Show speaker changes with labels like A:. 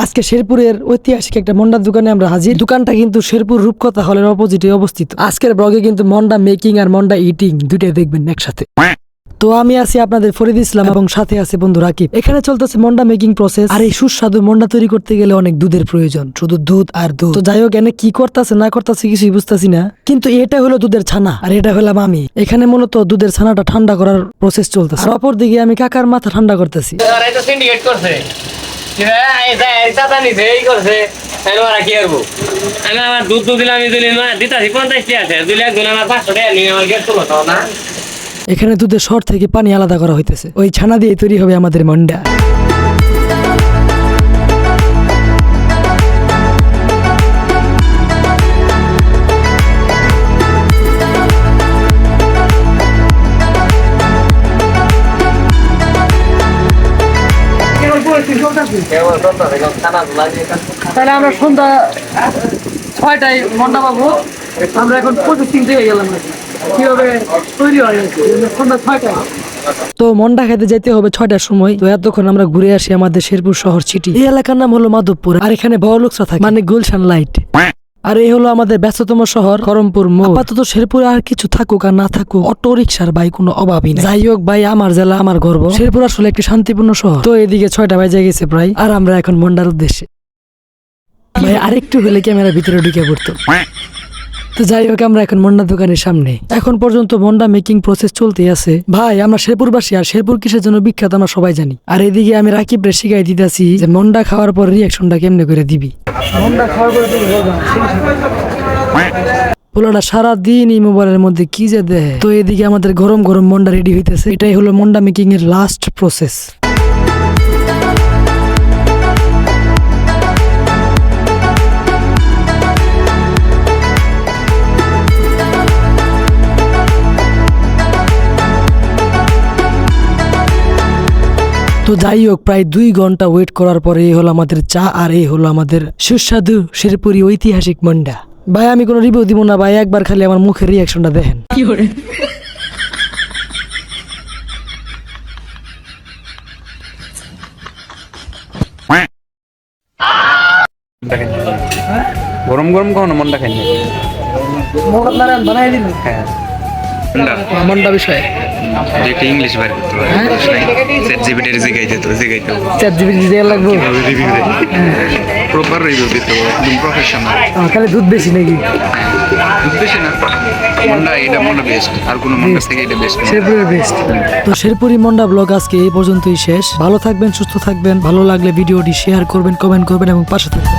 A: আজকে শেরপুরের ঐতিহাসিক একটা মন্ডার দোকানে আমরা হাজির। দোকানটা কিন্তু শেরপুর রূপকথা হলের অপোজিটে অবস্থিত। আজকের ব্লগে কিন্তু মন্ডা মেকিং আর মন্ডা ইটিং দুইটাই দেখবেন একসাথে। তো আমি আছি আপনাদের ফরিদ ইসলাম এবং সাথে আছে বন্ধু রাকিব। এখানে চলতেছে মন্ডা মেকিং প্রসেস। আর এই সুস্বাদু মন্ডা তৈরি করতে গেলে অনেক দুধের প্রয়োজন, শুধু দুধ আর দুধ। তো যাই হোক, এনে কি করতেছে না করতেছে কিছুই বুঝতেছি না, কিন্তু এটা হলো দুধের ছানা আর এটা হলাম আমি। এখানে মূলত দুধের ছানাটা ঠান্ডা করার প্রসেস চলতেছে। আর অপর দিকে আমি কাকার মাথা ঠান্ডা করতেছি।
B: আমার দুধ দিলাম দিতাছি 50 টাকা আছে, 2 লাখ গুণ আমার 500 টাকা নিয়ে আমার গেট তো না।
A: এখানে দুধের সর থেকে পানি আলাদা করা হইতেছে, ওই ছানা দিয়ে তৈরি হবে আমাদের মন্ডা। তাহলে আমরা সন্ধ্যা 6টায় মন্ডা পাবো। আমরা এখন প্রসেসিং থেকে গেলাম কিভাবে তৈরি হয় সন্ধ্যা 6টায়। তো মন্ডা খেতে যেতে হবে 6টার সময়। তো এতক্ষণ আমরা ঘুরে আসি আমাদের শেরপুর শহর সিটি। এই এলাকার নাম হলো মাধবপুর, আর এখানে বড় লোকরা থাকে, মানে গুলশান লাইট। আর এই হলো আমাদের ব্যস্ততম শহর খড়মপুর মোড়। আপাতত শেরপুরে আর কিছু থাকুক আর না থাকুক, অটো রিক্সার ভাই কোনো অভাবই নেই। যাই হোক ভাই, আমার জেলা আমার গর্ব। শেরপুর আসলে একটি শান্তিপূর্ণ শহর। তো এদিকে 6টা বাজে গেছে প্রায়, আর আমরা এখন মন্ডার উদ্দেশ্যে। ভাই আরেকটু হলে ক্যামেরা ভিতরে ঢুকে পড়তো। তো যাই হোক, আমরা এখন মন্ডা দোকানের সামনে। এখন পর্যন্ত মন্ডা মেকিং প্রসেস চলতে আছে। ভাই আমরা শেরপুরবাসী, আর শেরপুর কিসের জন্য বিখ্যাত আমরা সবাই জানি। আর এদিকে আমি রাকিব রে শিখাই দিতেছি যে মন্ডা খাওয়ার পর রিয়াকশনটা কেমনে করে দিবি। মন্ডা খাওয়ার পরে পোলাটা সারাদিন এই মোবাইলের মধ্যে কি যে দেয়। তো এদিকে আমাদের গরম গরম মন্ডা রেডি হইতেছে। এটাই হলো মন্ডা মেকিং এর লাস্ট প্রসেস। তো যাই হোক, প্রায় 2 ঘন্টা ওয়েট করার পরে এই হলো আমাদের চা, আর এই হলো আমাদের সুস্বাদু শেরপুরি ঐতিহাসিক মন্ডা। ভাই আমি কোনো রিভিউ দিব না ভাই, একবার খালি আমার মুখের রিয়াকশনটা দেখেন। কি করে
C: গরম গরম কখনো মনটা খাই
A: বানাই দিন মন্ডা বিষয়ে
C: যেটা ইংলিশ বাইর করতে পারে চ্যাট জিপিটির জিগাইতে
A: চ্যাট জিপিটি দিয়ে লাগবে
C: রিভিউ দেয়, প্রপার রিভিউ দিতে হবে, একদম প্রফেশনাল।
A: খালি দুধ বেশি নাকি?
C: দুধ বেশি না, মন্ডা এটা মন্ডা বেস্ট, আর কোনো মন্ডা থেকে এটা বেস্ট,
A: শেরপুরের বেস্ট। তো শেরপুরি মন্ডা ব্লগ আজকে এই পর্যন্তই শেষ। ভালো থাকবেন, সুস্থ থাকবেন। ভালো লাগলে ভিডিওটি শেয়ার করবেন, কমেন্ট করবেন এবং পাশে থাকবেন।